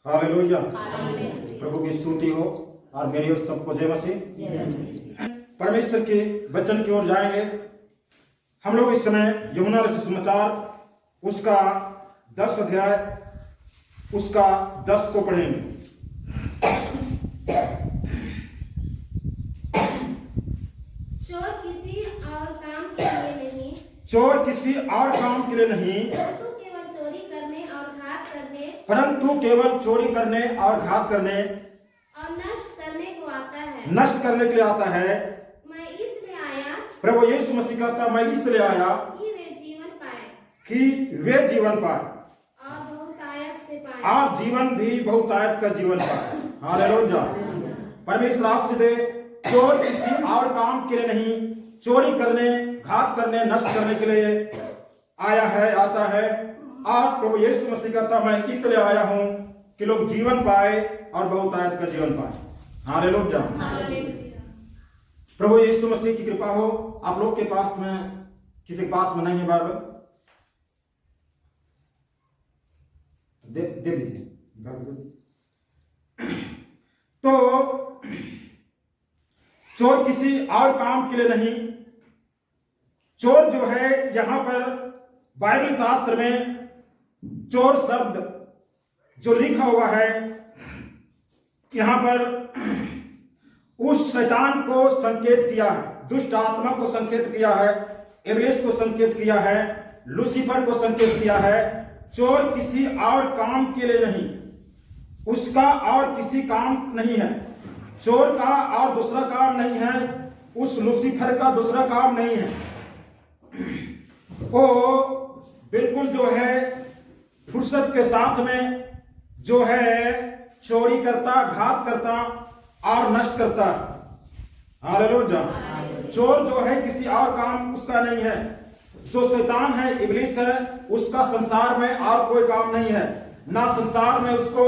Hallelujah. प्रभु की स्तुति हो और मेरी और सबको जय मसीह। परमेश्वर के वचन की ओर जाएंगे। हम लोग इस समय यूहन्ना रचित सुसमाचार उसका 10 अध्याय उसका 10 को पढ़ेंगे। चोर किसी और काम के लिए नहीं, चोर किसी और काम के लिए नहीं, परंतु केवल चोरी करने और घात करने और नष्ट करने को आता है। नष्ट करने के लिए आता है। मैं इसलिए आया, प्रभु यीशु मसीह कहता, मैं इसलिए आया कि वे जीवन पाए, कि वे जीवन पाए और बहुतायत से पाए, और जीवन भी बहुतायत का जीवन पाए। हालेलुया। परमेश्वर आशीष दे। चोर किसी और काम के लिए नहीं, चोरी करने, घात करने, नष्ट करने के लिए आया है, आता है। और प्रभु यीशु मसीह कहता, मैं इसलिए आया हूं कि लोग जीवन पाए और बहुतायत का जीवन पाए। हालेलुया। प्रभु यीशु मसीह की कृपा हो। आप लोग के पास में, किसी के पास में नहीं है बाइबल, दे दीजिए। तो चोर किसी और काम के लिए नहीं, चोर जो है यहां पर बाइबल शास्त्र में चोर शब्द जो लिखा हुआ है यहां पर उस शैतान को संकेत किया है, दुष्ट आत्मा को संकेत किया है, इब्लीस को संकेत किया है, लूसीफर को संकेत किया है। चोर किसी और काम के लिए नहीं, उसका और किसी काम नहीं है। चोर का और दूसरा काम नहीं है, उस लूसीफर का दूसरा काम नहीं है। वो बिल्कुल जो है फुर्सत के साथ में जो है चोरी करता, घात करता और नष्ट करता। हालेलुया। चोर जो है किसी और काम उसका नहीं है। जो शैतान है, इब्लीस है, उसका संसार में और कोई काम नहीं है। ना संसार में उसको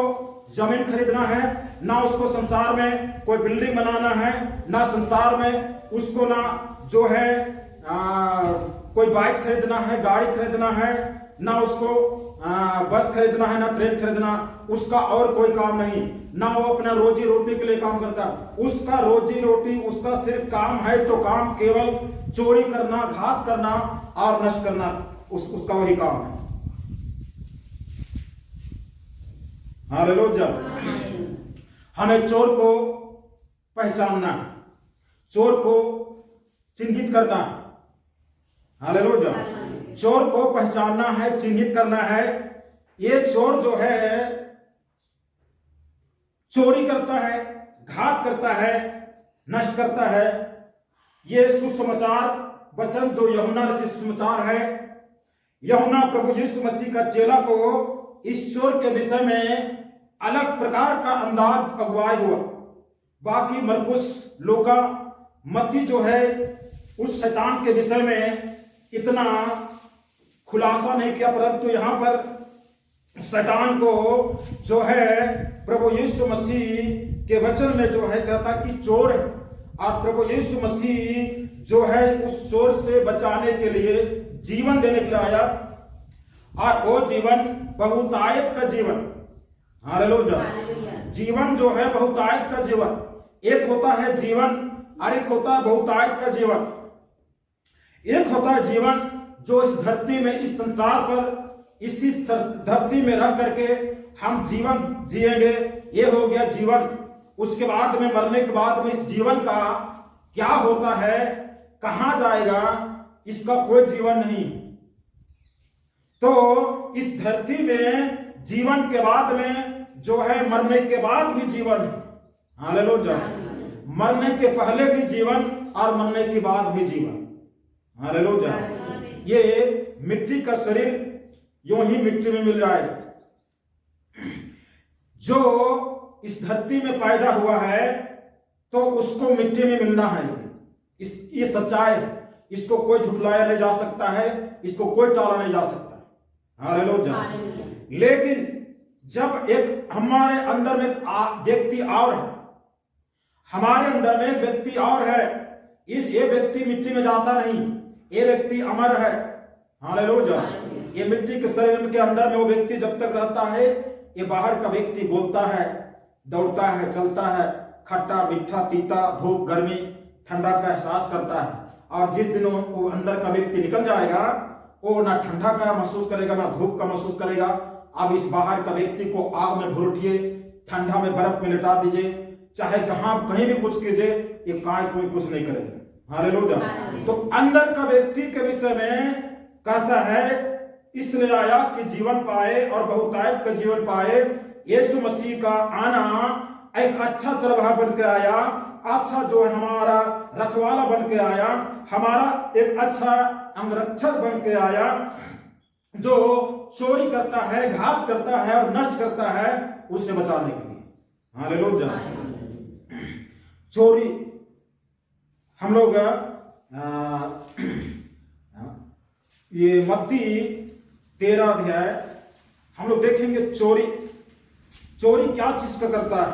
जमीन खरीदना है, ना उसको संसार में कोई बिल्डिंग बनाना है, ना संसार में उसको ना जो है कोई बाइक खरीदना है, गाड़ी खरीदना है, ना उसको बस खरीदना है, ना ट्रेन खरीदना। उसका और कोई काम नहीं। ना वो अपना रोजी रोटी के लिए काम करता। उसका रोजी रोटी, उसका सिर्फ काम है तो काम केवल चोरी करना, घात करना और नष्ट करना, उसका वही काम है। हालेलुया। हमें चोर को पहचानना, चोर को चिन्हित करना। हालेलुया। चोर को पहचानना है, चिन्हित करना है। ये चोर जो है चोरी करता है, घात करता है, नष्ट करता है। ये सुसमाचार वचन जो यूहन्ना रचित सुसमाचार है, यूहन्ना प्रभु यीशु मसीह का चेला को इस चोर के विषय में अलग प्रकार का अंदाज अगुवाई हुआ। बाकी मरकुस, लूका, मत्ती जो है उस शैतान के विषय में इतना खुलासा नहीं किया, परंतु यहां पर शैतान को जो है प्रभु यीशु मसीह के वचन में जो है कहता कि चोर है। और प्रभु यीशु मसीह जो है उस चोर से बचाने के लिए जीवन देने के लिए आया, और वो जीवन बहुतायत का जीवन। हालेलुया। जीवन जो है बहुतायत का जीवन। एक होता है जीवन और एक होता है बहुतायत का जीवन। एक होता है जीवन जो इस धरती में, इस संसार पर, इसी धरती में रह करके हम जीवन जिएंगे, ये हो गया जीवन। उसके बाद में, मरने के बाद में इस जीवन का क्या होता है, कहां जाएगा, इसका कोई जीवन नहीं। तो इस धरती में जीवन के बाद में जो है मरने के बाद भी जीवन है। हालेलुया। मरने के पहले भी जीवन और मरने के बाद भी जीवन। हालेलुया। ये मिट्टी का शरीर यूं ही मिट्टी में मिल जाएगा। जो इस धरती में पैदा हुआ है तो उसको मिट्टी में मिलना है। ये सच्चाई है। इसको कोई झुठलाया नहीं जा सकता है, इसको कोई टाला नहीं जा सकता। हालेलुया। लेकिन जब एक हमारे अंदर में एक व्यक्ति और है, हमारे अंदर में एक व्यक्ति और है, ये व्यक्ति मिट्टी में जाता नहीं, ये व्यक्ति अमर है। हालेलुया। ये मिट्टी के शरीर के अंदर में वो व्यक्ति जब तक रहता है ये बाहर का व्यक्ति बोलता है, दौड़ता है, चलता है, खट्टा मीठा तीता धूप गर्मी ठंडा का एहसास करता है, और जिस दिन वो अंदर का व्यक्ति निकल जाएगा वो ना ठंडा का महसूस करेगा ना धूप का महसूस करेगा। अब इस बाहर का व्यक्ति को आग में घुरटिए, ठंडा में बर्फ में लिटा दीजिए, चाहे कहीं भी कुछ कीजिए, ये कोई कुछ नहीं करेगा। हालेलुया। तो अंदर का व्यक्ति के विषय में कहता है, इसलिए आया कि जीवन पाए और बहुतायत का जीवन पाए। यीशु मसीह का आना एक अच्छा चरवाहा बन के आया, अच्छा जो है हमारा रखवाला बन के आया, हमारा एक अच्छा अंगरक्षक बन के आया, जो चोरी करता है, घात करता है और नष्ट करता है, उससे बचाने के लिए। हालेलुया। चोरी हम लोग ये मत्ती 13 अध्याय हम लोग देखेंगे। चोरी क्या चीज का करता है,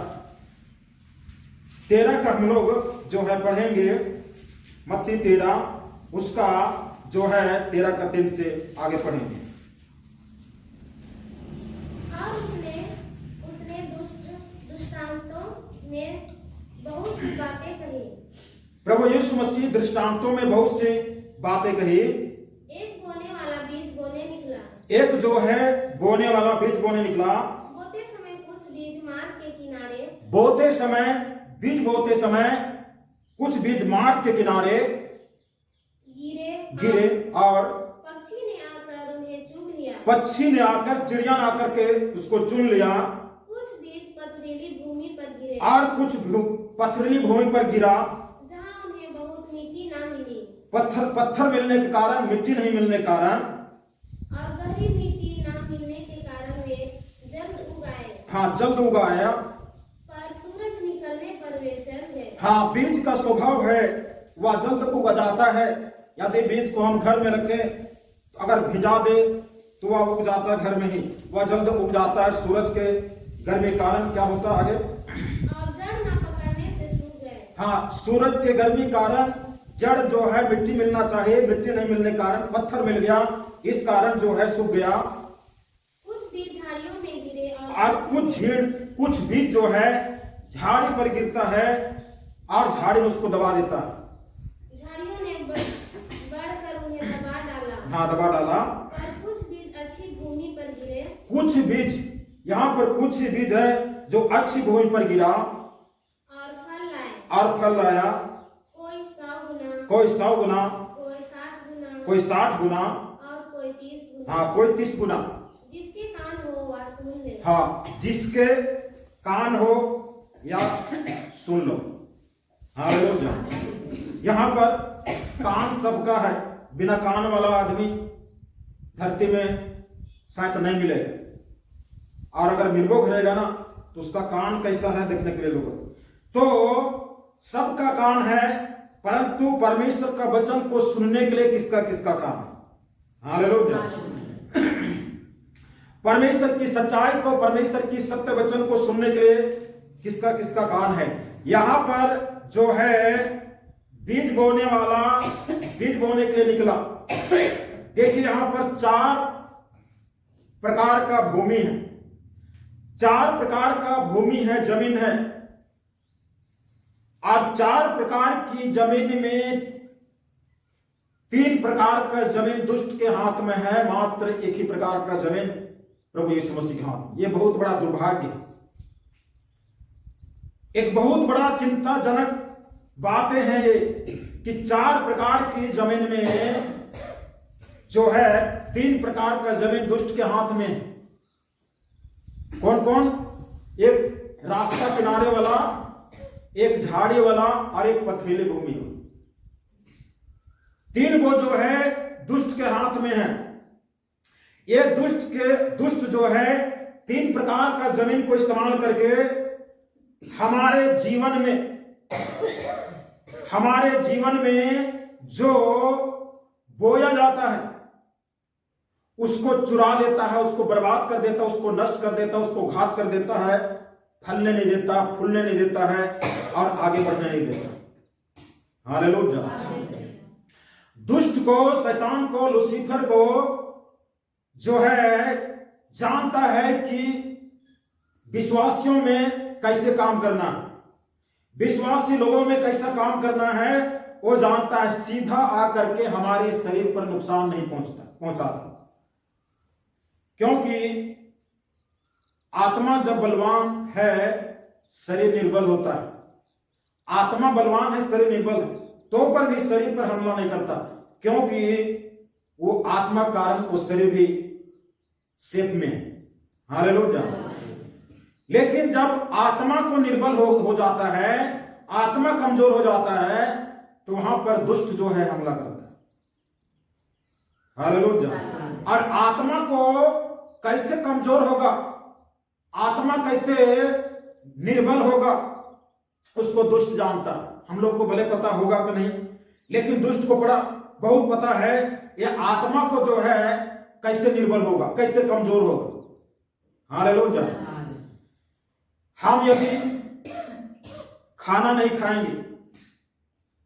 13 का हम लोग जो है पढ़ेंगे। मत्ती 13 उसका जो है 13 का 3 से आगे पढ़ेंगे। और उसने दृष्टांतों में बहुत सी बातें कही। प्रभु यीशु मसीह दृष्टांतों में बहुत सी बातें कही। एक बोने वाला बीज बोने निकला। एक जो है बोने वाला बीज बोने निकला। बोते समय कुछ बीज मार्ग के किनारे बोते समय कुछ बीज मार्ग के किनारे गिरे और पक्षी ने आकर उन्हें चुन लिया। पक्षी ने आकर, चिड़िया ने आकर के उसको चुन लिया। कुछ बीज पथरीली भूमि पर गिरे और कुछ पथरीली भूमि पर गिरा, जहाँ उन्हें बहुत मिट्टी ना मिली। पत्थर मिलने के कारण, मिट्टी नहीं मिलने के कारण, और गहरी मिट्टी ना मिलने के कारण वे जल्द उगाए। हाँ जल्द उगाया। पर सूरज निकलने पर वे जल गए। हाँ बीज का स्वभाव है, वह जल्द उग जाता है। यदि बीज को हम घर में रखें, तो अगर भिजा दे तो वह उग जाता है घर में ही, वह जल्द उग जाता है। सूरज के गर्मी कारण क्या होता है आगे, और जड़ न पकड़ने से सूख गए। हाँ सूरज के गर्मी कारण जड़ जो है मिट्टी मिलना चाहिए, मिट्टी नहीं मिलने कारण पत्थर मिल गया, इस कारण जो है सूख गया। कुछ बीज झाड़ियों में गिरे और कुछ बीज जो है झाड़ी पर गिरता है और झाड़ी उसको दबा देता है। झाड़ियों ने बढ़कर उन्हें दबा डाला। हाँ दबा डाला। पर कुछ बीज अच्छी भूमि पर गिरे। कुछ बीज, यहाँ पर कुछ ही बीज है जो अच्छी भूमि पर गिरा और फल लाया। कोई 100 गुना, कोई 100 गुना, कोई 60 गुना, कोई 60 गुना, और कोई 30 गुना। हाँ कोई 30 गुना। जिसके कान हो वह सुन ले। हाँ जिसके कान हो या सुन लो। हालेलुया। यहाँ पर कान सबका है, बिना कान वाला आदमी धरती में शायद नहीं मिलेगा, और अगर निर्भोग रहेगा ना तो उसका कान कैसा है देखने के लिए लोग। तो सबका कान है, परंतु परमेश्वर का वचन को सुनने के लिए किसका किसका कान है। हालेलुया। परमेश्वर की सच्चाई को, परमेश्वर की सत्य वचन को सुनने के लिए किसका किसका कान है। यहां पर जो है बीज बोने वाला बीज बोने के लिए निकला। देखिए यहां पर 4 प्रकार का भूमि है, 4 प्रकार का भूमि है, जमीन है, और 4 प्रकार की जमीन में 3 प्रकार का जमीन दुष्ट के हाथ में है, मात्र एक ही प्रकार का जमीन प्रभु यीशु मसीह के हाथ। ये बहुत बड़ा दुर्भाग्य है, एक बहुत बड़ा चिंताजनक बातें हैं ये कि 4 प्रकार की जमीन में जो है 3 प्रकार का जमीन दुष्ट के हाथ में। कौन कौन? एक रास्ता किनारे वाला, एक झाड़ी वाला और एक पथरीली भूमि। 3 वो जो है दुष्ट के हाथ में है। ये दुष्ट जो है 3 प्रकार का जमीन को इस्तेमाल करके हमारे जीवन में जो बोया जाता है उसको चुरा लेता है, उसको बर्बाद कर देता है, उसको नष्ट कर देता है, उसको घात कर देता है, फलने नहीं देता, फूलने नहीं देता है और आगे बढ़ने नहीं देता। हालेलुया। दुष्ट को, शैतान को, लूसीफर को जो है जानता है कि विश्वासियों में कैसे काम करना है, विश्वासी लोगों में कैसा काम करना है वो जानता है। सीधा आकर के हमारे शरीर पर नुकसान नहीं पहुंचाता, क्योंकि आत्मा जब बलवान है शरीर निर्बल होता है। आत्मा बलवान है शरीर निर्बल है, तो पर भी शरीर पर हमला नहीं करता, क्योंकि वो आत्मा कारण वो शरीर भी सेफ में है। हालेलुया। लेकिन जब आत्मा को निर्बल हो जाता है, आत्मा कमजोर हो जाता है, तो वहां पर दुष्ट जो है हमला करता है। हालेलुया। और आत्मा को कैसे कमजोर होगा, आत्मा कैसे निर्बल होगा, उसको दुष्ट जानता है। हम लोग को भले पता होगा कि नहीं, लेकिन दुष्ट को बहुत पता है ये आत्मा को जो है कैसे निर्बल होगा, कैसे कमजोर होगा। हालेलुया। हम यदि खाना नहीं खाएंगे,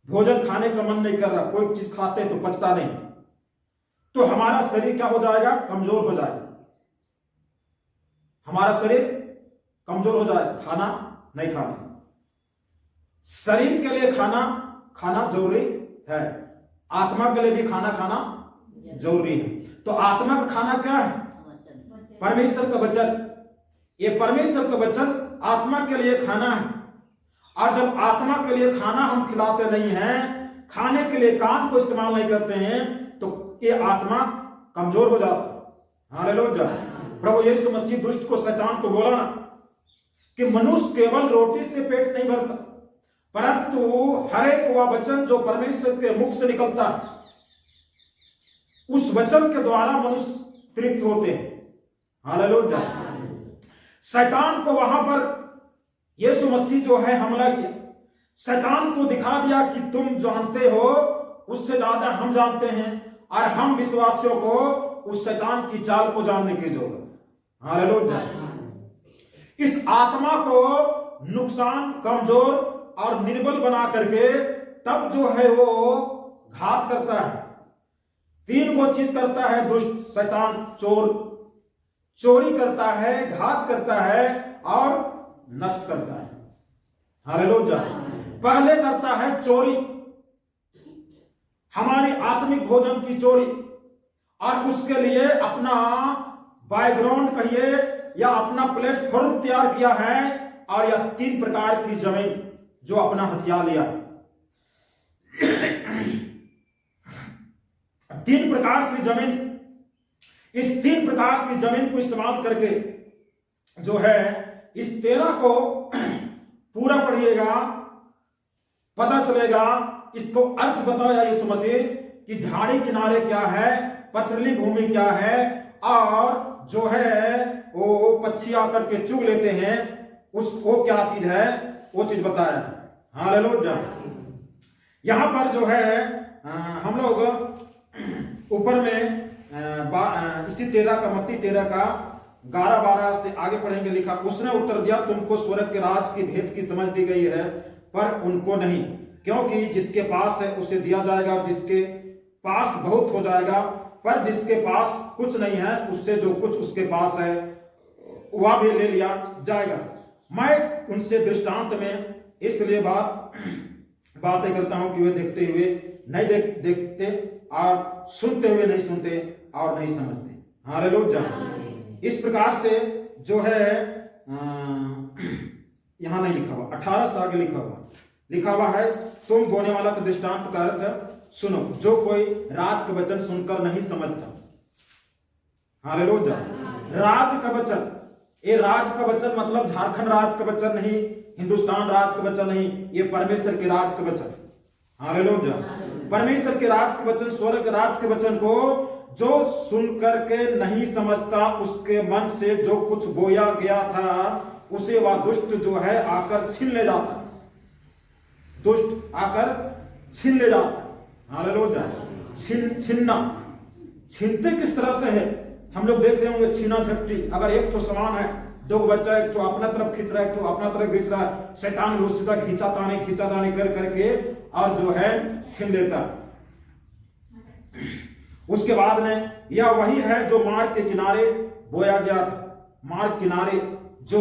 भोजन खाने का मन नहीं कर रहा, कोई चीज खाते तो पचता नहीं, तो हमारा शरीर क्या हो जाएगा, कमजोर हो जाएगा। हमारा शरीर कमजोर हो जाएगा खाना नहीं खाने से। शरीर के लिए खाना जरूरी है, आत्मा के लिए भी खाना जरूरी है। तो आत्मा का खाना क्या है, परमेश्वर का वचन। ये परमेश्वर का वचन आत्मा के लिए खाना है। और जब आत्मा के लिए खाना हम खिलाते नहीं हैं, खाने के लिए कान को इस्तेमाल नहीं करते हैं, तो ये आत्मा कमजोर हो जाता है। हालेलुया। प्रभु यीशु मसीह दुष्ट को, शैतान को बोला ना कि मनुष्य केवल रोटी से पेट नहीं भरता, परंतु हर एक वह वचन जो परमेश्वर के मुख से निकलता है, उस वचन के द्वारा मनुष्य तृप्त होते हैं। हालेलुया। शैतान को वहां पर यीशु मसीह जो है हमला किया, शैतान को दिखा दिया कि तुम जानते हो, उससे ज्यादा हम जानते हैं, और हम विश्वासियों को उस शैतान की चाल को जानने की जरूरत है। हालेलुया। इस आत्मा को नुकसान, कमजोर और निर्बल बना करके तब जो है वो घात करता है। 3 वो चीज करता है दुष्ट शैतान, चोरी करता है, घात करता है और नष्ट करता है। हालेलुया। पहले करता है चोरी, हमारी आत्मिक भोजन की चोरी, और उसके लिए अपना बैकग्राउंड कहिए या अपना प्लेटफॉर्म तैयार किया है, और यह 3 प्रकार की जमीन जो अपना हथियार लिया। 3 प्रकार की जमीन, इस 3 प्रकार की जमीन को इस्तेमाल करके जो है इस 13 को पूरा पढ़िएगा, पता चलेगा। इसको अर्थ बताया यीशु मसीह कि झाड़ी किनारे क्या है, पथरीली भूमि क्या है, और जो है वो पक्षी आकर के चुग लेते हैं, उसको क्या चीज है वो चीज बताया है। हालेलुया। यहां पर जो है हम लोग ऊपर में इसी 13 का, मत्ती 13 का 11-12 से आगे पढ़ेंगे। लिखा, उसने उत्तर दिया, तुमको स्वर्ग के राज की भेद की समझ दी गई है, पर उनको नहीं, क्योंकि जिसके पास है उसे दिया जाएगा, जिसके पास बहुत हो जाएगा, पर जिसके पास कुछ नहीं है उससे जो कुछ उसके पास है वह भी ले लिया जाएगा। मैं उनसे दृष्टांत में इसलिए बातें करता हूं कि वे देखते हुए नहीं देखते और सुनते हुए नहीं सुनते और नहीं समझते। हालेलुया। इस प्रकार से जो है यहां नहीं लिखा हुआ, 18 से आगे लिखा हुआ है, तुम बोने वाला का दृष्टांत का अर्थ सुनो, जो कोई राज का वचन सुनकर नहीं समझता। हालेलुया। राज का वचन, ये राज का वचन मतलब झारखंड राज का वचन नहीं, हिंदुस्तान राज का वचन नहीं, ये परमेश्वर के राज का वचन। हालेलुया। परमेश्वर के राज के वचन, स्वर्ग के राज के वचन को जो सुन करके नहीं समझता, उसके मन से जो कुछ बोया गया था उसे वह दुष्ट जो है आकर छीन ले जाता। दुष्ट आकर छीन ले जाता। हालेलुया। छीनना, छीनते किस तरह से है हम लोग देख रहे होंगे। छीना झपटी, अगर एक तो समान है, 2 बच्चा एक तो अपना तरफ खींच रहा है, एक तो अपना तरफ खींच रहा है, शैतान भी उसी तरह खींचातानी कर करके और जो है छीन लेता है। उसके बाद में यह वही है जो मार्ग के किनारे बोया गया था। मार्ग किनारे जो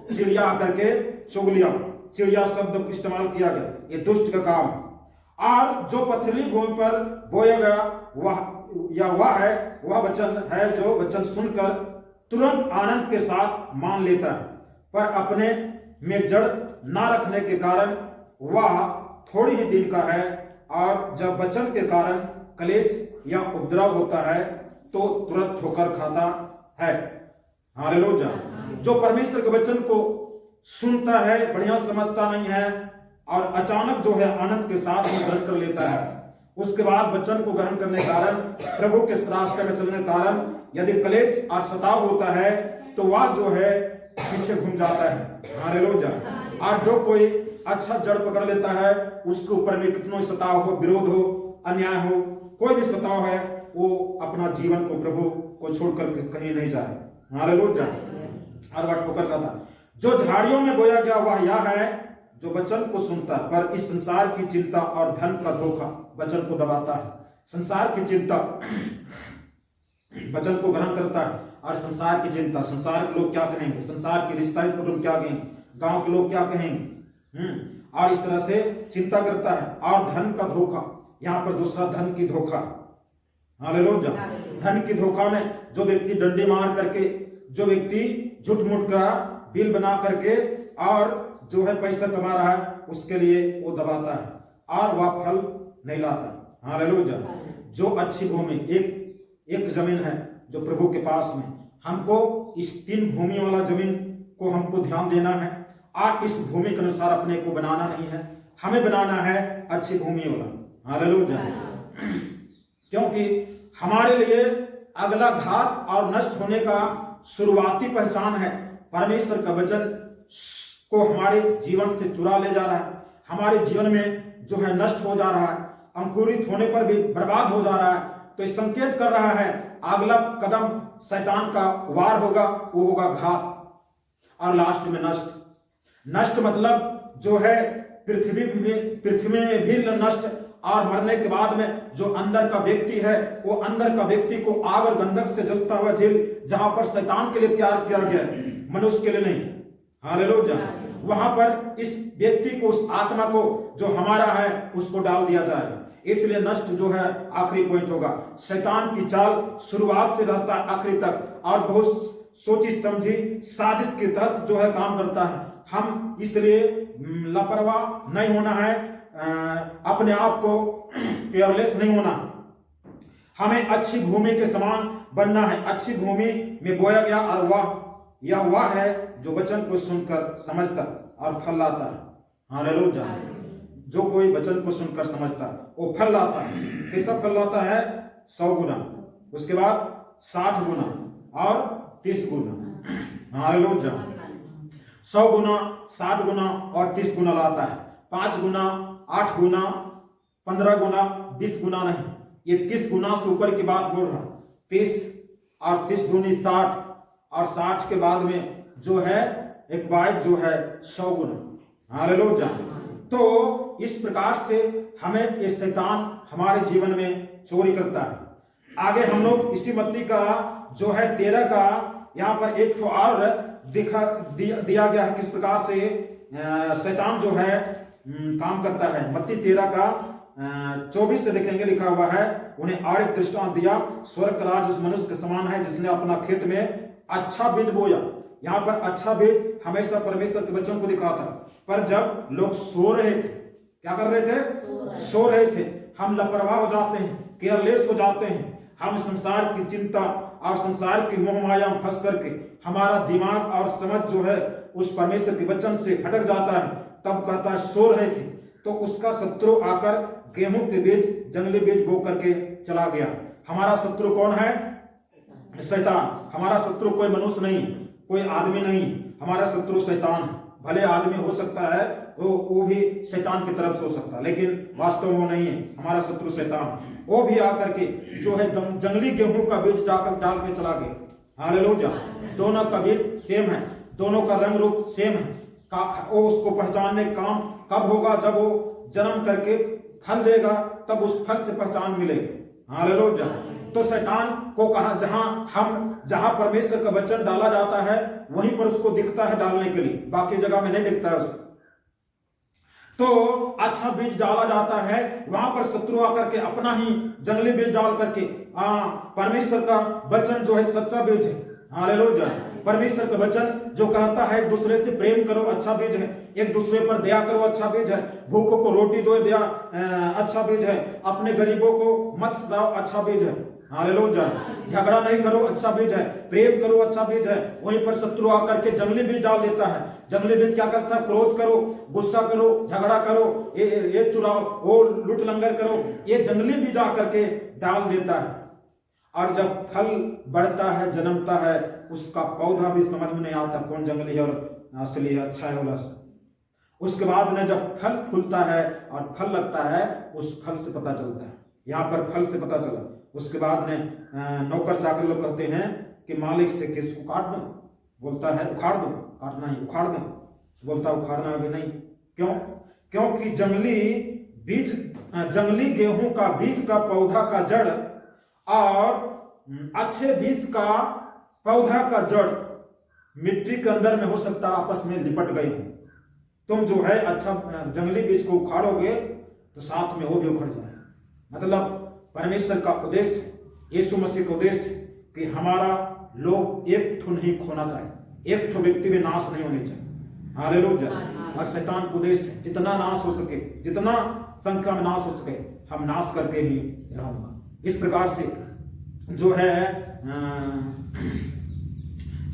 चिड़िया आकर के चुग लिया, चिड़िया शब्द इस्तेमाल किया गया, ये दुष्ट का काम है। और जो पथरीली भूमि पर बोया गया वह वचन है जो वचन सुनकर तुरंत आनंद के साथ मान लेता है, पर अपने में जड़ ना रखने के कारण वह थोड़ी ही दिन का है, और जब वचन के कारण क्लेश या उपद्रव होता है तो तुरंत ठोकर खाता है। हालेलुया। जो परमेश्वर के वचन को सुनता है, बढ़िया समझता नहीं है, और अचानक जो है आनंद के साथ में ग्रहण कर लेता है, उसके बाद वचन को ग्रहण करने के कारण, प्रभु के रास्ते में चलने के कारण यदि क्लेश और सताव होता है तो वह जो है पीछे घूम जाता है। हालेलुया। और जो कोई अच्छा जड़ पकड़ लेता है, उसके ऊपर में कितना सताव हो, विरोध हो, अन्याय हो, कोई भी सताव है, वो अपना जीवन को प्रभु को छोड़कर कहीं नहीं जाए। हालेलुया। और वह ठोकर खाता। जो झाड़ियों में बोया गया वह यह है जो वचन को सुनता है, पर इस संसार की चिंता और धन का धोखा वचन को दबाता है। संसार की चिंता वचन को ग्रहण करता है, और संसार की चिंता, संसार के लोग क्या कहेंगे, संसार के रिश्ता कुटुंब क्या कहेंगे, गांव के लोग क्या कहेंगे, और इस तरह से चिंता करता है। और धन का धोखा, यहाँ पर दूसरा धन की धोखा। हालेलुया। धन की धोखा में जो व्यक्ति डंडे मार करके, जो व्यक्ति झूठ मूठ का बिल बना करके और जो है पैसा कमा रहा है, उसके लिए वो दबाता है और वह फल नहीं लाता। हालेलुया। जो अच्छी भूमि, एक जमीन है जो प्रभु के पास में, हमको इस 3 भूमि वाला जमीन को हमको ध्यान देना है, और इस भूमि के अनुसार अपने को बनाना नहीं है, हमें बनाना है अच्छी भूमि वाला। हालेलुया। क्योंकि हमारे लिए अगला घात और नष्ट होने का शुरुआती पहचान है परमेश्वर का वचन को हमारे जीवन से चुरा ले जा रहा है, हमारे जीवन में जो है नष्ट हो जा रहा है, अंकुरित होने पर भी बर्बाद हो जा रहा है। तो इस संकेत कर रहा है अगला कदम शैतान का वार होगा, वो होगा घात, और लास्ट में नष्ट। नष्ट मतलब जो है पृथ्वी में भी नष्ट, और मरने के बाद में जो अंदर का व्यक्ति है, वो अंदर का व्यक्ति को आग और गंधक से जलता हुआ जेल, जहां पर शैतान के लिए तैयार किया गया, मनुष्य के लिए नहीं। हालेलुया। वहां पर इस व्यक्ति को, उस आत्मा को जो हमारा है, उसको डाल दिया जाएगा। इसलिए नष्ट जो है आखिरी पॉइंट होगा। शैतान की चाल शुरुआत से रहता है आखिरी तक, और बहुत सोची समझी साजिश के तहत जो है काम करता है। हम इसलिए लापरवाह नहीं होना है, अपने आप को केयरलेस नहीं होना, हमें अच्छी भूमि के समान बनना है। अच्छी भूमि में बोया गया, और वह है जो वचन को सुनकर समझता और फल लाता है। हालेलुया। जो कोई वचन को सुनकर समझता वो फल लाता है। कैसा फल लाता है? 100 गुना, उसके बाद 60 गुना और 30 गुना। हालेलुया। 100 गुना, 60 गुना और 30 गुना लाता है। 5 गुना, 8 गुना, 15 गुना, 20 गुना नहीं, ये 30 गुना से ऊपर की बात बोल रहा। 30 और 30 दूनी 60, और 60 के बाद में जो है एक बाइक जो है 100 गुना। हालेलुया। तो इस प्रकार से हमें ये शैतान हमारे जीवन में चोरी करता है। आगे हम लोग इसी मत्ती का जो है 13 का यहाँ पर एक तो और दिया गया है किस प्रकार से शैतान जो है काम करता है। मत्ती 13 का 24 से देखेंगे, लिखा हुआ है, उन्हें और एक दृष्टांत दिया, स्वर्ग का राज उस मनुष्य के समान है जिसने अपना खेत में अच्छा बीज बोया। यहाँ पर अच्छा बीज हमेशा परमेश्वर के वचन को दिखाता है। पर जब लोग सो रहे थे, क्या कर रहे थे? सो रहे थे। हम लापरवाह हो जाते हैं, केयरलेस हो जाते हैं, हम संसार की चिंता और संसार की मोह माया में फंस करके हमारा दिमाग और समझ जो है उस परमेश्वर के वचन से भटक जाता है। तब कहता है सो रहे थे, तो उसका शत्रु आकर गेहूं के बीज, जंगली बीज बो करके चला गया। हमारा शत्रु कौन है? शैतान। हमारा शत्रु कोई मनुष्य नहीं, कोई आदमी नहीं, हमारा शत्रु शैतान है। भले आदमी हो सकता है वो भी शैतान की तरफ से हो सकता है, लेकिन वास्तव में वो नहीं है, हमारा शत्रु शैतान है। वो भी आकर के जो है जंगली गेहूं का बीज डाल के चला गया। हालेलुया। दोनों का बीज सेम है, दोनों का रंग रूप सेम है। वो उसको पहचानने का काम कब होगा? जब वो जन्म करके फल देगा, तब उस फल से पहचान मिलेगी। हालेलुया। तो शैतान को कहा जहां परमेश्वर का वचन डाला जाता है वहीं पर उसको दिखता है डालने के लिए, बाकी जगह में नहीं दिखता है उसको। तो अच्छा बीज डाला जाता है, वहां पर शत्रु आकर के अपना ही जंगली बीज डाल करके परमेश्वर का वचन जो है सच्चा बीज है, हालेलुया। परमेश्वर का वचन जो कहता है एक दूसरे से प्रेम करो, अच्छा बीज है। एक दूसरे पर दया करो, अच्छा बीज है। भूखों को रोटी दो, दया अच्छा बीज है। अपने गरीबों को मत सताओ, अच्छा बीज है, हालेलुया। झगड़ा नहीं करो, अच्छा बीज है। प्रेम करो, अच्छा बीज है। वहीं पर शत्रु आकर के जंगली बीज डाल देता है। जंगली बीज क्या करता है? क्रोध करो, गुस्सा करो, झगड़ा करो, ये चुराओ, वो लूट लंगर करो, ये जंगली बीज आकर के डाल देता है। और जब फल बढ़ता है, जन्मता है, उसका पौधा भी समझ में नहीं आता कौन जंगली है और असली है, अच्छा है वाला। उसके बाद में जब फल फूलता है और फल लगता है, उस फल से पता चलता है। यहाँ पर फल से पता चला। उसके बाद में नौकर जाकर लोग कहते हैं कि मालिक से कि इसको काट दो, बोलता है उखाड़ दो, काटना ही उखाड़ दो, बोलता उखाड़ना अभी नहीं। क्यों? क्योंकि जंगली गेहूं का बीज का पौधा का जड़ और अच्छे बीज का पौधा का जड़ मिट्टी के अंदर में हो सकता है आपस में लिपट गई हो। तुम जो है अच्छा जंगली बीज को उखाड़ोगे तो साथ में वो भी उखड़ जाए। मतलब परमेश्वर का उद्देश्य, यीशु मसीह का उद्देश्य कि हमारा लोग एक ठो नहीं खोना चाहिए, एक ठो व्यक्ति भी नाश नहीं होने चाहिए, हालेलुया। और शैतान का उद्देश्य जितना नाश हो सके, जितना संख्या में नाश हो सके, हम नाश करके ही रहूंगा। इस प्रकार से जो है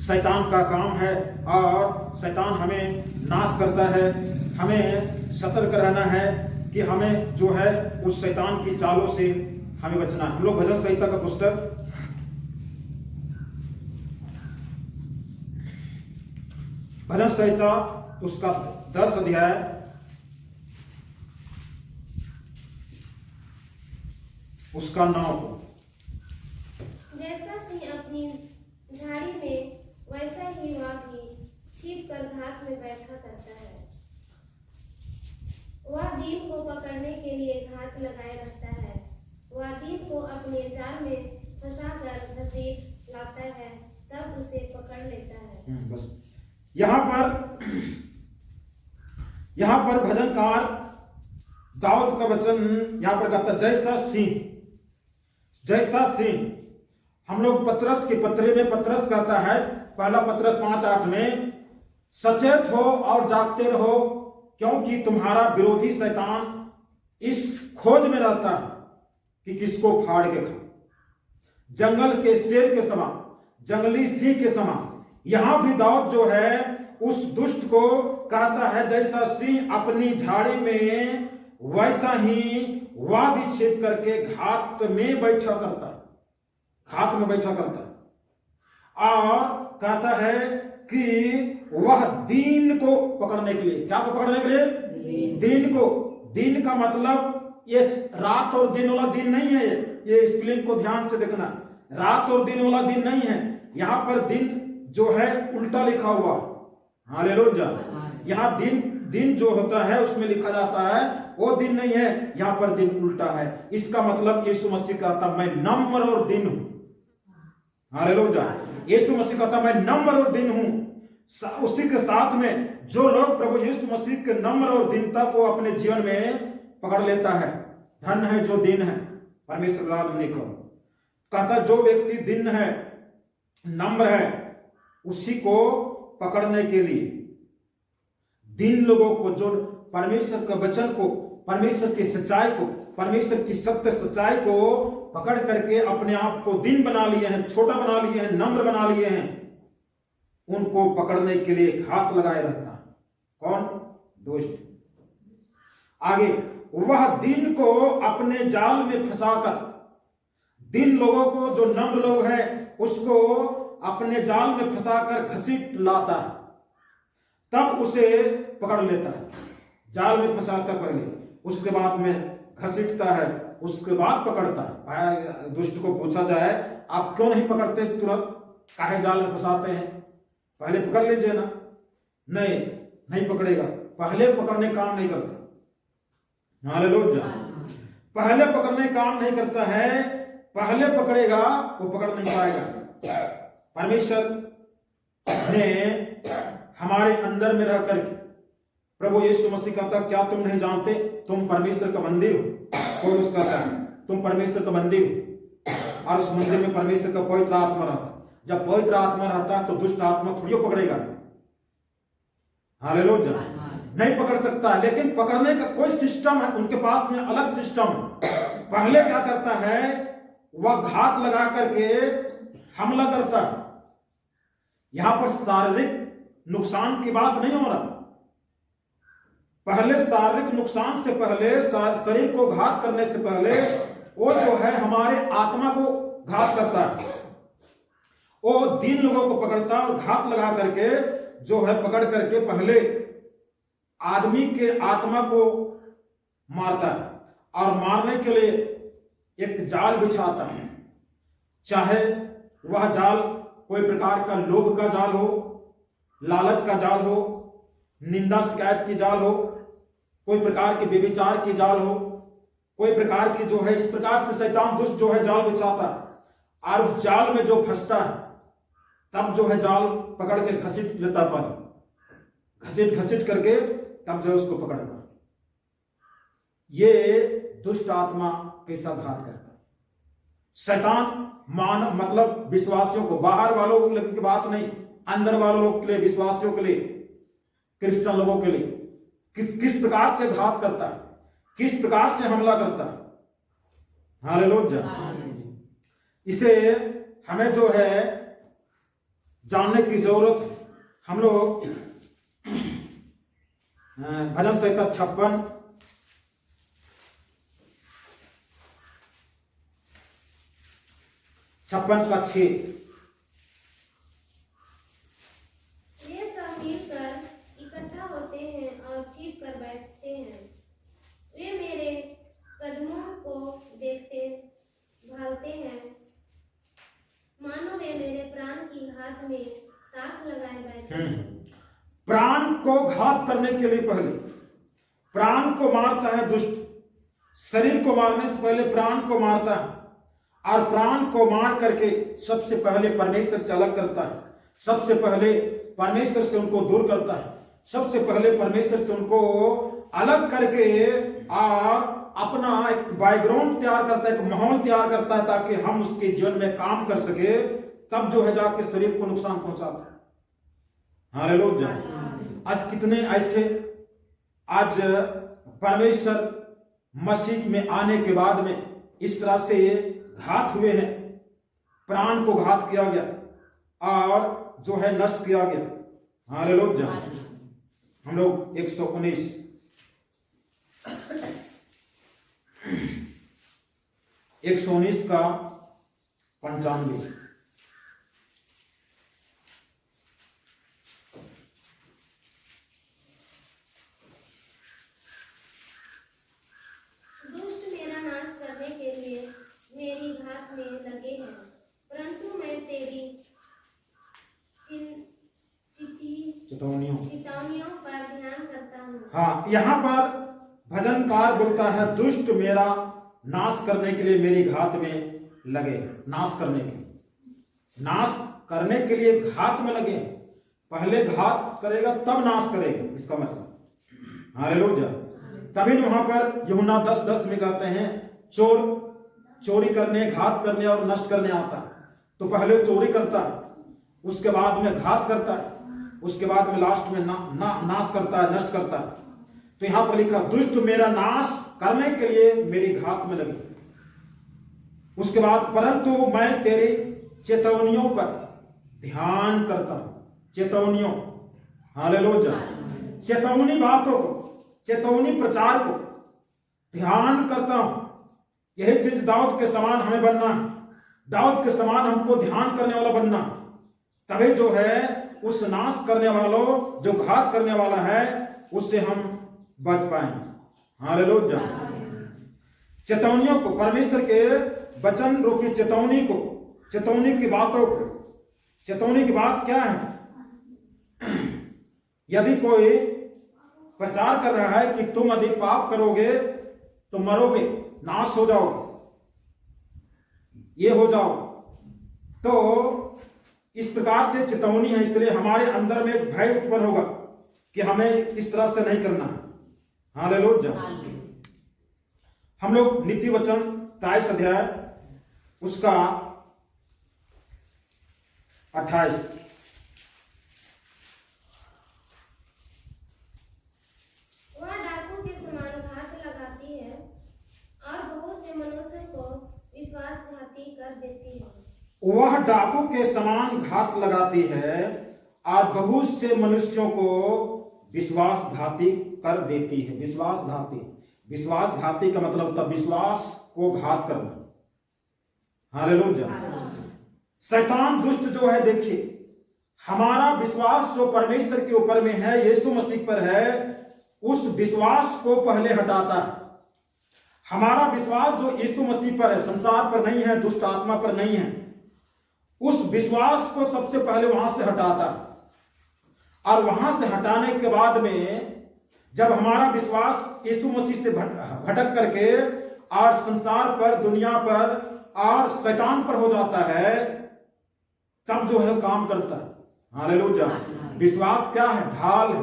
शैतान का काम है और शैतान हमें नाश करता है। हमें सतर्क रहना है कि हमें जो है उस शैतान की चालों से हमें बचना है। हम लोग भजन संहिता का पुस्तक भजन संहिता उसका 10 अध्याय उसका 9। जैसा सिंह अपनी झाड़ी में, वैसा ही वह भी छिप कर घात में बैठा करता है। वह दीन को पकड़ने के लिए घात लगाए रखता है। वह दीन को अपने जाल में फंसाकर घसीट लाता है, तब उसे पकड़ लेता है। बस यहाँ पर भजनकार दाऊद का वचन यहाँ पर कहता, जैसा सिंह। हम लोग पतरस के पत्र में पतरस कहता है, पहला पतरस 5:8 में, सचेत हो और जागते रहो, क्योंकि तुम्हारा विरोधी शैतान इस खोज में रहता है कि किसको फाड़ के खा। जंगल के शेर के समान, जंगली सिंह के समान यहां भी दाऊद जो है उस दुष्ट को कहता है, जैसा सिंह अपनी झाड़ी में, वैसा ही वह भी छिप करके घात में बैठा करता है, घात में बैठा करता है। और कहता है कि वह दीन को पकड़ने के लिए, क्या को पकड़ने के लिए? दीन को। दीन का मतलब ये रात और दिन वाला दिन नहीं है। ये स्पेलिंग को ध्यान से देखना, रात और दिन वाला दिन नहीं है। यहां पर दिन जो है उल्टा लिखा हुआ, हालेलुया। यहां दिन जो होता है उसमें लिखा जाता है वो दिन नहीं है, यहां पर दिन उल्टा है। इसका मतलब यीशु मसीह कहता मैं नम्र और दिन हूं, हालेलुया। यीशु मसीह कहता मैं नम्र और दिन हूं। उसी के साथ में जो लोग प्रभु यीशु मसीह के नम्र और दीनता को अपने जीवन में पकड़ लेता है, धन है जो दिन है, परमेश्वर राज उन्हीं को। कहता जो व्यक्ति दिन है, नम्र है, उसी को पकड़ने के लिए, दिन लोगों को, जो परमेश्वर के वचन को, परमेश्वर की सच्चाई को, परमेश्वर की सत्य सच्चाई को पकड़ करके अपने आप को दिन बना लिए हैं, छोटा बना लिए हैं, नम्र बना लिए हैं, उनको पकड़ने के लिए घात लगाए रहता है। कौन? दुष्ट। आगे, वह दिन को अपने जाल में फंसाकर, दिन लोगों को, जो नम्र लोग हैं, उसको अपने जाल में फंसाकर घसीट लाता है, तब उसे पकड़ लेता है। जाल में फंसाता पहले, उसके बाद में घसीटता है, उसके बाद पकड़ता है। दुष्ट को पूछा जाए आप क्यों नहीं पकड़ते तुरंत, काहे जाल में फंसाते हैं? पहले पकड़ लीजिए ना। नहीं पकड़ेगा, पहले पकड़ने काम नहीं करता, हालेलुया। पहले पकड़ने काम नहीं करता है। पहले पकड़ेगा वो पकड़ नहीं पाएगा। परमेश्वर ने हमारे अंदर में रह करके, प्रभु यीशु मसीह कहता, क्या तुम नहीं जानते तुम परमेश्वर का मंदिर हो? पौलुस कहता है तुम परमेश्वर का मंदिर हो, और उस मंदिर में परमेश्वर का पवित्र आत्मा रहता। जब पवित्र आत्मा रहता है तो दुष्ट आत्मा थोड़ी पकड़ेगा। हालेलुया, नहीं पकड़ सकता। लेकिन पकड़ने का कोई सिस्टम है, उनके पास में अलग सिस्टम है। पहले क्या करता है, वह घात लगा करके हमला करता है। यहां पर शारीरिक नुकसान की बात नहीं हो रहा। पहले शारीरिक नुकसान से पहले, शरीर को घात करने से पहले वो जो है हमारे आत्मा को घात करता है। वो 3 लोगों को पकड़ता है और घात लगा करके जो है पकड़ करके पहले आदमी के आत्मा को मारता है और मारने के लिए एक जाल बिछाता है। चाहे वह जाल कोई प्रकार का लोभ का जाल हो, लालच का जाल हो, निंदा शिकायत की जाल हो, कोई प्रकार के व्यभिचार की जाल हो, कोई प्रकार की जो है, इस प्रकार से शैतान दुष्ट जो है जाल बिछाता है। और उस जाल में जो फंसता है तब जो है जाल पकड़ के घसीट लेता, पर घसीट घसीट करके तब जो है उसको पकड़ता। ये दुष्ट आत्मा कैसा घात करता है। शैतान मतलब विश्वासियों को, बाहर वालों की बात नहीं, अंदर वालों लोग के लिए, विश्वासियों के लिए, क्रिश्चियन लोगों के लिए किस प्रकार से घात करता है, किस प्रकार से हमला करता है। हालेलुया। इसे हमें जो है जानने की जरूरत है। हम लोग भजन संहिता 56 का 6। वे सब मिलकर इकट्ठा होते हैं और छिप कर बैठते हैं। वे मेरे कदमों को देखते भालते हैं, मानो वे मेरे प्राण की घात में ताक लगाए बैठे हैं। प्राण को घात करने के लिए पहले प्राण को मारता है दुष्ट। शरीर को मारने से पहले प्राण को मारता है, और प्राण को मार करके सबसे पहले परमेश्वर से अलग करता है। सबसे पहले परमेश्वर से उनको दूर करता है। सबसे पहले परमेश्वर से उनको अलग करके और अपना एक बैकग्राउंड तैयार करता है, एक माहौल तैयार करता है, ताकि हम उसके जीवन में काम कर सके। तब जो है जाके शरीर को नुकसान पहुंचाता है। हालेलुया। आज कितने ऐसे आज परमेश्वर मसीह में आने के बाद में इस तरह से ये घात हुए हैं। प्राण को घात किया गया और जो है नष्ट किया गया। हालेलुया। हम लोग 119 का 95। दुष्ट मेरा नाश करने के लिए मेरी घात में लगे हैं, परंतु मैं तेरी चितावनियों पर ध्यान करता हूँ। हाँ, यहाँ पर भजनकार बोलता है दुष्ट मेरा नाश करने के लिए मेरी घात में लगे। नाश करने के लिए घात में लगे। पहले घात करेगा तब नाश करेगा, इसका मतलब। हालेलुया। तभी वहां पर यूहन्ना 10:10 में कहते हैं चोरी करने, घात करने और नष्ट करने आता है। तो पहले चोरी करता है, उसके बाद में घात करता है, उसके बाद में लास्ट में नाश करता है, नष्ट करता है। तो यहां पर लिखा दुष्ट मेरा नाश करने के लिए मेरी घात में लगे। उसके बाद परंतु मैं तेरी चेतावनियों पर ध्यान करता हूं। चेतावनियों, हालेलुया। चेतावनी बातों को, चेतावनी प्रचार को ध्यान करता हूं। यही चीज दाऊद के समान हमें बनना है। दाऊद के समान हमको ध्यान करने वाला बनना, तभी जो है उस नाश करने वालों, जो घात करने वाला है, उससे हम बच पाएंगे। हालेलुया। चेतावनियों को, परमेश्वर के वचन रूपी चेतावनी को, चेतावनी की बातों को। चेतावनी की बात क्या है? यदि कोई प्रचार कर रहा है कि तुम यदि पाप करोगे तो मरोगे, नाश हो जाओगे, ये हो जाओ। तो इस प्रकार से चेतावनी है, इसलिए हमारे अंदर में एक भय उत्पन्न होगा कि हमें इस तरह से नहीं करना है। हालेलुया। हम लोग नीति वचन 23 अध्याय उसका 28। वह डाकू के समान घात लगाती है और बहुत से मनुष्यों को विश्वासघाती कर देती है। वह डाकू के समान घात लगाती है और बहुत से मनुष्यों को विश्वासघाती कर देती है। विश्वासघाती का मतलब होता है विश्वास को घात करना। हालेलुया। शैतान दुष्ट जो है, देखिए हमारा विश्वास जो परमेश्वर के ऊपर में है, यीशु मसीह पर है, उस विश्वास को पहले हटाता है। हमारा विश्वास जो यीशु मसीह पर है, संसार पर नहीं है, दुष्ट आत्मा पर नहीं है, उस विश्वास को सबसे पहले वहां से हटाता है। और वहां से हटाने के बाद में जब हमारा विश्वास यीशु मसीह से भटक करके और संसार पर, दुनिया पर और शैतान पर हो जाता है, तब जो है काम करता है। हालेलुया। विश्वास क्या है? ढाल है।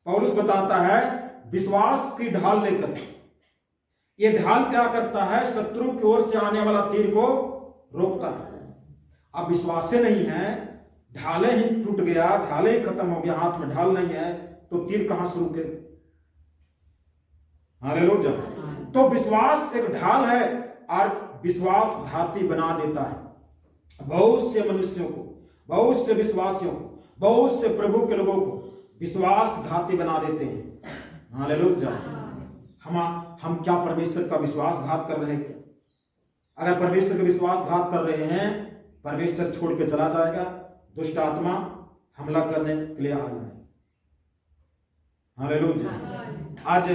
पौलुस बताता है विश्वास की ढाल लेकर। ये ढाल क्या करता है? शत्रु की ओर से आने वाला तीर को रोकता है। अब विश्वास से नहीं है, ढाले ही टूट गया, ढाले ही खत्म हो गया, हाथ में ढाल नहीं है, तो तीर कहां से रुके? हालेलुया। तो विश्वास एक ढाल है और विश्वासघाती बना देता है। बहुत से मनुष्यों को, बहुत से विश्वासियों को, बहुत से प्रभु के लोगों को विश्वासघाती बना देते हैं। हालेलुया। हम क्या परमेश्वर का विश्वासघात कर रहे हैं क्या? अगर परमेश्वर का विश्वासघात कर रहे हैं, परमेश्वर छोड़ के चला जाएगा, दुष्ट आत्मा हमला करने के लिए आ जाए। हालेलुया। आज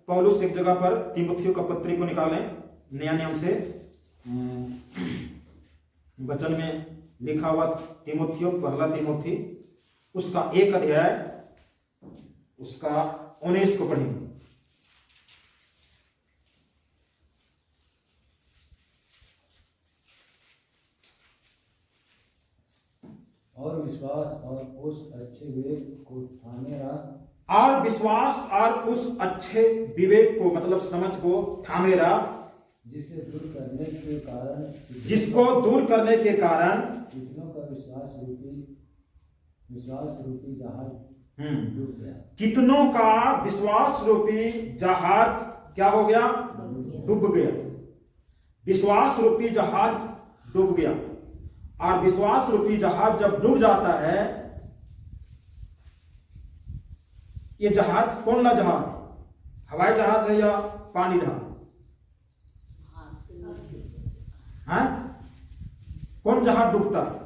पौलुस एक जगह पर तीमुथियों का पत्री को निकालें, नया नियम से वचन में लिखा हुआ तीमुथियों, पहला तीमुथी उसका 1 अध्याय उसका 19 को पढ़ेंगे। और विश्वास और उस अच्छे विवेक को थामे रख, और विश्वास और उस अच्छे विवेक को मतलब समझ को थामे रख, जिसे दूर करने के कारण, जिसको दूर करने के कारण कितनों का विश्वास रूपी जहाज डूब गया। कितनों का विश्वास रूपी जहाज क्या हो गया? डूब गया। विश्वास रूपी जहाज डूब गया। और विश्वास रूपी जहाज जब डूब जाता है, ये जहाज कौन सा जहाज? हवाई जहाज है या पानी जहाज? हाँ, कौन जहाज डूबता है?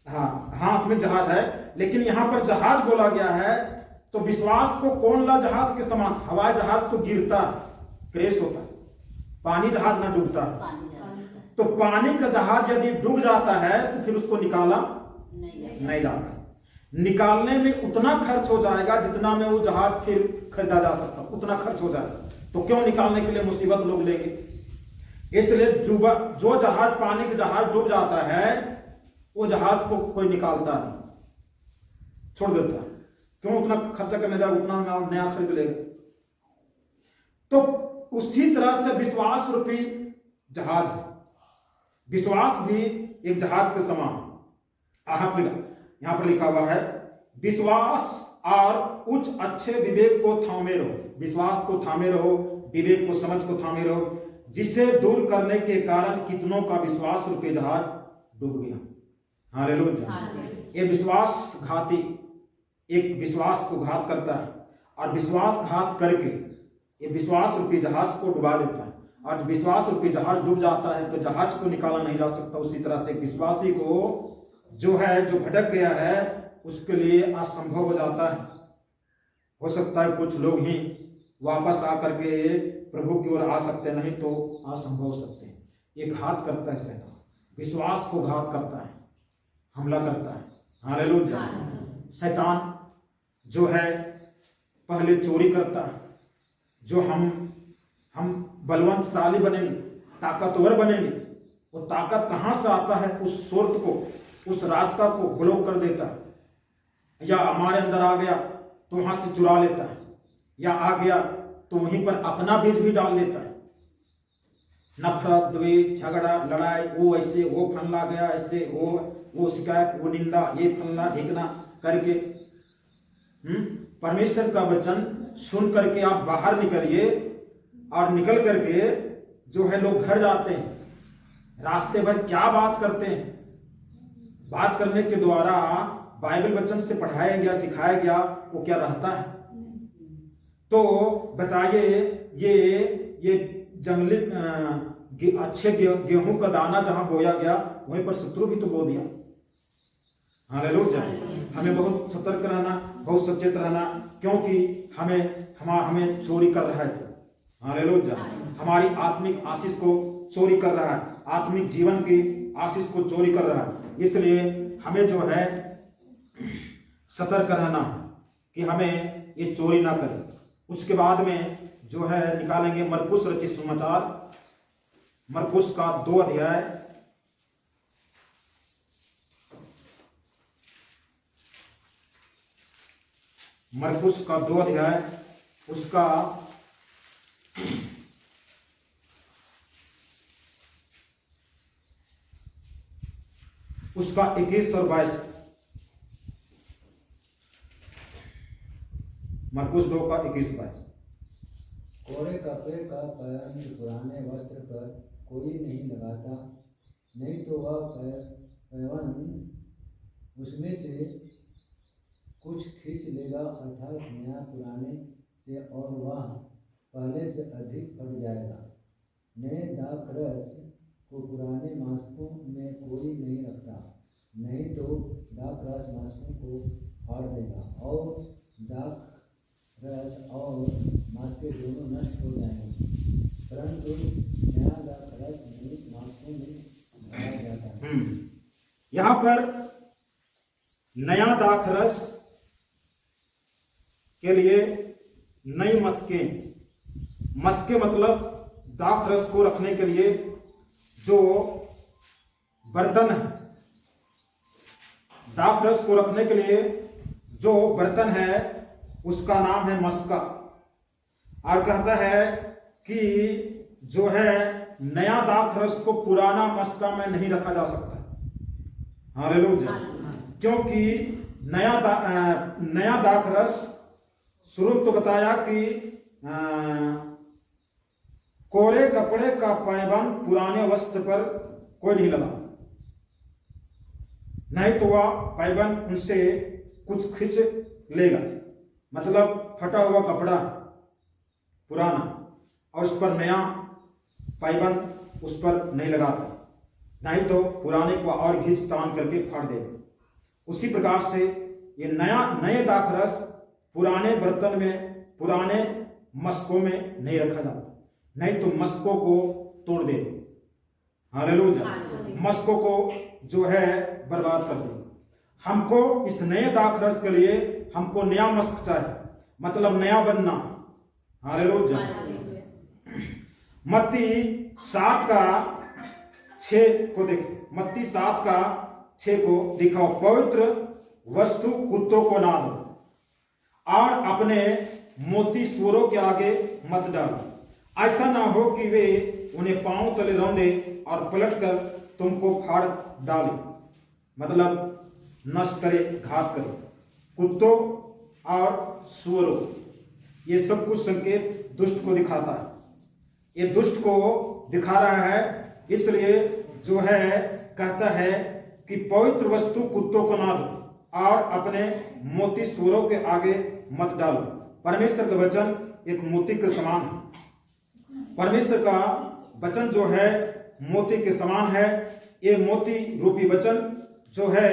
हाँ, आत्मिक जहाज है। लेकिन यहां पर जहाज बोला गया है, तो विश्वास को कौन ला जहाज के समान? हवाई जहाज तो गिरता, क्रैश होता है, पानी जहाज ना डूबता है। तो पानी का जहाज यदि डूब जाता है तो फिर उसको निकाला नहीं जाता। निकालने में उतना खर्च हो जाएगा जितना में वो जहाज फिर खरीदा जा सकता, उतना खर्च हो जाएगा। तो क्यों निकालने के लिए मुसीबत लोग लेंगे? इसलिए जो जहाज, पानी का जहाज डूब जाता है, वो जहाज को कोई निकालता नहीं, छोड़ देता है। क्यों उतना खर्चा करने जाए, उतना नया खरीद लेगा। तो उसी तरह से विश्वास रूपी जहाज है। विश्वास भी एक जहाज के समान। यहां पर लिखा हुआ है विश्वास और उच्च अच्छे विवेक को थामे रहो। विश्वास को थामे रहो, विवेक को, समझ को थामे रहो, जिसे दूर करने के कारण कितनों का विश्वास रूपी जहाज डूब गया। हालेलुया। ये विश्वासघाती एक विश्वास को घात करता है और विश्वासघात करके ये विश्वास रूपी जहाज को डुबा देता है। और विश्वास रूपी जहाज डूब जाता है तो जहाज को निकाला नहीं जा सकता। उसी तरह से विश्वासी को जो है, जो भटक गया है, उसके लिए असंभव हो जाता है। हो सकता है कुछ लोग ही वापस आकर के प्रभु की ओर आ सकते, नहीं तो असंभव हो सकते हैं। ये घात करता है शैतान, विश्वास को घात करता है, हमला करता है। हालेलुया। शैतान जो है पहले चोरी करता है, जो हम बलवंतशाली बनेंगे, ताकतवर बनेंगे। वो ताकत कहां से आता है? उस सोर्स को, उस रास्ता को ब्लॉक कर देता है, या हमारे अंदर आ गया तो वहां से चुरा लेता है, या आ गया तो वहीं पर अपना बीज भी डाल देता है। नफरत, द्वेष, झगड़ा, लड़ाई, वो ऐसे, वो फलना गया ऐसे, वो शिकायत, वो निंदा, ये फलना ढिकना करके परमेश्वर का वचन सुन करके आप बाहर निकलिए, और निकल करके जो है लोग घर जाते हैं, रास्ते भर क्या बात करते हैं, बात करने के द्वारा बाइबल वचन से पढ़ाया गया, सिखाया गया, वो क्या रहता है? तो बताइए, ये जंगली अच्छे गेहूं का दाना जहां बोया गया, वहीं पर शत्रु भी तो बो दिया। हालेलुया। हमें बहुत सतर्क रहना, बहुत सचेत रहना, क्योंकि हमें चोरी कर रहा है। हालेलुया। हमारी आत्मिक आशीष को चोरी कर रहा है, आत्मिक जीवन की आशीष को चोरी कर रहा है। इसलिए हमें जो है सतर्क रहना कि हमें ये चोरी ना करें। उसके बाद में जो है निकालेंगे मरकुस रचित सुसमाचार, मरकुस का 2 अध्याय, मरकुस का 2 अध्याय, उसका 21 और 22। मरकुस 2 का 21-22। कोरे कपड़े का पैबंद पुराने वस्त्र पर कोई नहीं लगाता, नहीं तो वह पैबंद उसमें से कुछ खींच लेगा, अर्थात नया पुराने से, और वह पहले से अधिक फट जाएगा। नए दाखरस को पुराने मास्कों में कोई नहीं रखता, नहीं तो दाखरस मास्कों को फाड़ देगा, और दाखरस और मास्के दोनों नष्ट हो जाएंगे। परंतु नया दाखरस नई मास्कों में डाला जाता है। यहां पर नया दाखरस के लिए नई मस्के मतलब दाखरस को रखने के लिए जो बर्तन है, दाखरस को रखने के लिए जो बर्तन है उसका नाम है मस्का। और कहता है कि जो है नया दाखरस को पुराना मस्का में नहीं रखा जा सकता। हालेलुया। क्योंकि नया दाखरस शुरू तो बताया कि कोरे कपड़े का पैबंद पुराने वस्त्र पर कोई नहीं लगा, नहीं तो वह पैबंद उनसे कुछ खींच लेगा। मतलब फटा हुआ कपड़ा पुराना और उस पर नया पैबंद उस पर नहीं लगाता, नहीं तो पुराने को और खींच तान करके फाड़ देगा। उसी प्रकार से ये नए दाखरस पुराने बर्तन में, पुराने मस्कों में नहीं रखा जाता, नहीं तो मस्कों को तोड़ देगा। हालेलुया। मस्कों को जो है बर्बाद कर देगा। हमको इस नए दाखरस के लिए हमको नया मस्क चाहिए, मतलब नया बनना। हालेलुया। मत्ती 7 का 6 को देख, मत्ती 7 का 6 को दिखाओ। पवित्र वस्तु कुत्तों को ना दो, और अपने मोती सूअरों के आगे मत डालो, ऐसा ना हो कि वे उन्हें पांव तले रौंदे और पलटकर तुमको फाड़ डाले, मतलब नष्ट करे, घात करे। कुत्तों और सूअरों, ये सब कुछ संकेत दुष्ट को दिखाता है। ये दुष्ट को दिखा रहा है, इसलिए जो है कहता है कि पवित्र वस्तु कुत्तों को ना दो और अपने मोती सूअरों के आगे मत डालो। परमेश्वर का वचन एक मोती के समान है। परमेश्वर का वचन जो है मोती के समान है। ये मोती रूपी वचन जो है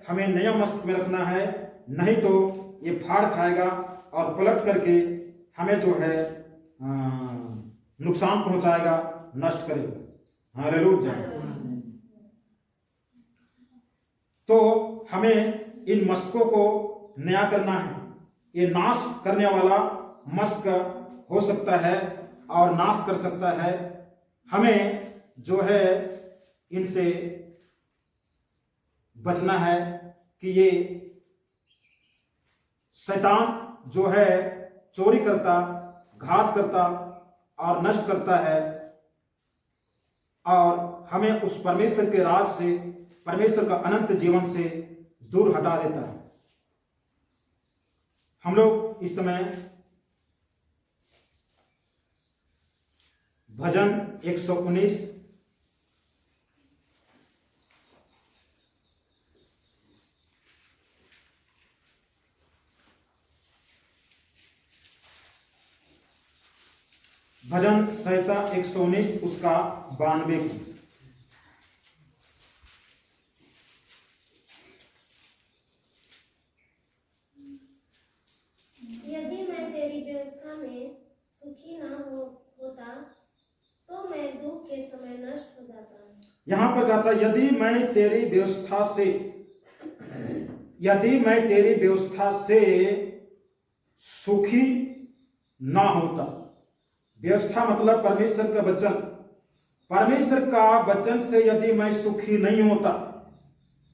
हमें नया मस्क में रखना है, नहीं तो ये फाड़ खाएगा और पलट करके हमें जो है नुकसान पहुंचाएगा, नष्ट करेगा। हालेलुया। तो हमें इन मस्कों को नया करना है। ये नाश करने वाला मस्क हो सकता है और नाश कर सकता है। हमें जो है इनसे बचना है कि ये शैतान जो है चोरी करता, घात करता और नष्ट करता है और हमें उस परमेश्वर के राज से, परमेश्वर का अनंत जीवन से दूर हटा देता है। हम लोग इस समय भजन 119 भजन संहिता 119 उसका 92 यदि मैं तेरी व्यवस्था में सुखी ना होता तो मैं दुख के समय नष्ट हो जाता। यहां पर कहता यदि मैं तेरी व्यवस्था से सुखी ना होता। व्यवस्था मतलब परमेश्वर का वचन। परमेश्वर का वचन से यदि मैं सुखी नहीं होता,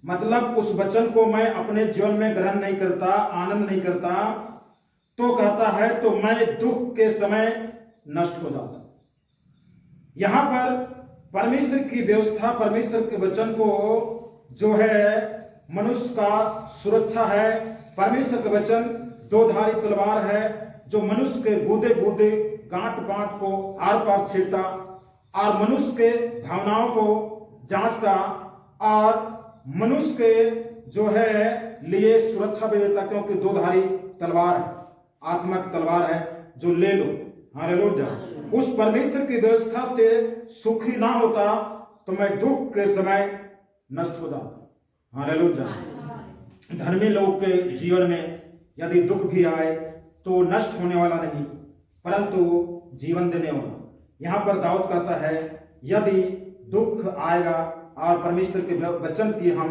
मतलब उस वचन को मैं अपने जीवन में ग्रहण नहीं करता, आनंद नहीं करता, तो कहता है तो मैं दुख के समय नष्ट हो जाता। यहां पर परमेश्वर की व्यवस्था, परमेश्वर के वचन को जो है मनुष्य का सुरक्षा है। परमेश्वर का वचन दो-धारी तलवार है जो मनुष्य के गोदे गोदे गांठ बांठ को आर पार छेड़ता और मनुष्य के भावनाओं को जांचता और मनुष्य के जो है लिए सुरक्षा भी देता, क्योंकि दो-धारी तलवार है, आत्मा की तलवार है जो ले लो। हालेलुया। उस परमेश्वर की व्यवस्था से सुखी ना होता तो मैं दुख के समय नष्ट हो जाता। हालेलुया। धर्मी लोग के जीवन में यदि दुख भी आए तो नष्ट होने वाला नहीं, परंतु जीवन देने वाला। यहां पर दाऊद कहता है यदि दुख आएगा और परमेश्वर के वचन की हम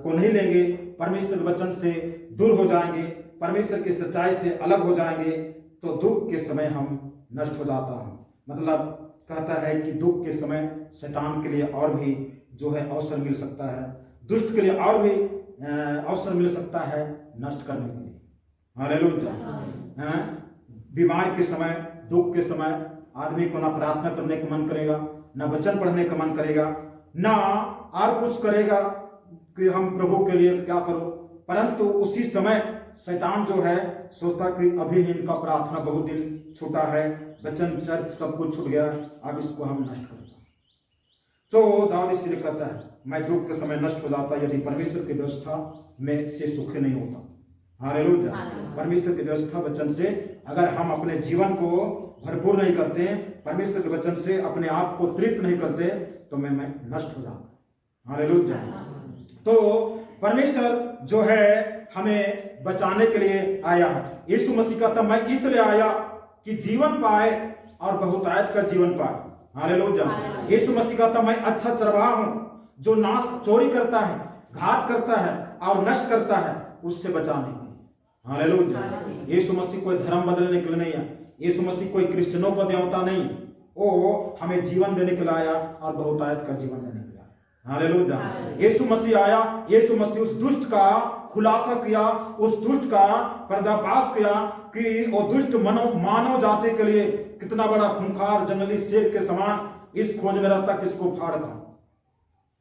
को नहीं लेंगे, परमेश्वर के वचन से दूर हो जाएंगे, परमेश्वर की सच्चाई से अलग हो जाएंगे, तो दुख के समय हम नष्ट हो जाता हूं। मतलब कहता है कि दुख के समय शैतान के लिए और भी जो है अवसर मिल सकता है, दुष्ट के लिए और भी अवसर मिल सकता है नष्ट करने के लिए। हालेलुया। बीमारी के समय, दुख के समय आदमी को ना प्रार्थना करने का मन करेगा, ना वचन पढ़ने का मन करेगा, ना और कुछ करेगा कि हम प्रभु के लिए क्या करो, परंतु उसी समय शैतान जो है सोचता कि अभी इनका प्रार्थना बहुत दिन छूटा है, वचन चर्च सब कुछ छूट गया, अब इसको हम नष्ट करते हैं। तो दाऊद इसलिए कहता है मैं दुख के समय नष्ट हो जाता यदि परमेश्वर की व्यवस्था में से सुखी नहीं होता। हालेलुया। परमेश्वर की व्यवस्था वचन से अगर हम अपने जीवन को भरपूर नहीं करते, परमेश्वर के वचन से अपने आप को तृप्त नहीं करते, तो मैं नष्ट हो जाता। हालेलुया। तो परमेश्वर जो है हमें बचाने के लिए आया है। यीशु मसीह कहता मैं इसलिए आया कि जीवन पाए और बहुतायत का जीवन पाए। हालेलुया। यीशु मसीह कहता मैं अच्छा चरवाहा हूं जो ना चोरी करता है, घात करता है और नष्ट करता है, उससे बचाने के लिए। हालेलुया। यीशु मसीह कोई धर्म बदलने के लिए नहीं है, यीशु मसीह कोई क्रिश्चियनों का देवता नहीं, वो हमें जीवन देने के लिए आया और बहुतायत का जीवन देने के लिए आया। हालेलुया। यीशु मसीह आया, यीशु मसीह उस दुष्ट का खुलासा किया, उस दुष्ट का पर्दाफाश किया कि वो दुष्ट मानव जाति के लिए कितना बड़ा खूंखार जंगली शेर के समान इस खोज में रहता, किसको फाड़ खाओ,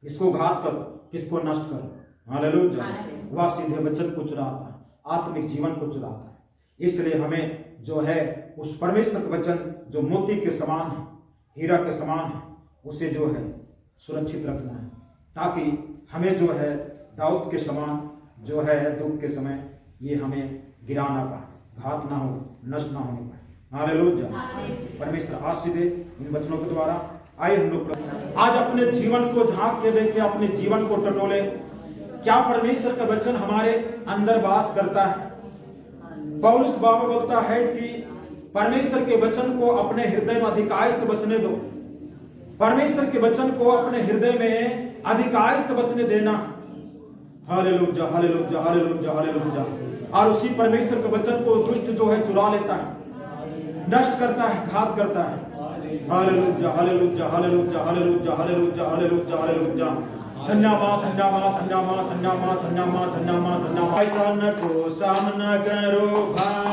किसको घात करो, किसको नष्ट करो। हालेलुया। वह सीधे वचन को चुराता है, आत्मिक जीवन को चुराता है। इसलिए हमें जो है उस परमेश्वर का वचन जो मोती के समान है, हीरा के समान है, उसे जो है सुरक्षित रखना है, ताकि हमें जो है दाऊद के समान जो है दुख के समय ये हमें गिरा ना पाए, घात ना हो, नष्ट ना होने पाए। हालेलुया। परमेश्वर आशीष दे इन वचनों के द्वारा। आइए हम लोग आज अपने जीवन को झांक के देखें, अपने जीवन को टटोले। क्या परमेश्वर का वचन हमारे अंदर वास करता है? पौलुस बाबा बोलता है कि परमेश्वर के वचन को अपने हृदय में अधिकार से बसने दो। परमेश्वर के वचन को अपने हृदय में अधिकार से बसने देना। Hallelujah, hallelujah, hallelujah, hallelujah. और उसी परमेश्वर के वचन को दुष्ट जो है चुरा लेता है, नष्ट करता है, घात करता है। Hallelujah hallelujah hallelujah hallelujah hallelujah hallelujah hallelujah धन्यवाद धन्यवाद धन्यवाद धन्यवाद धन्यवाद धन्यवाद धन्यवाद को सामना करो भाई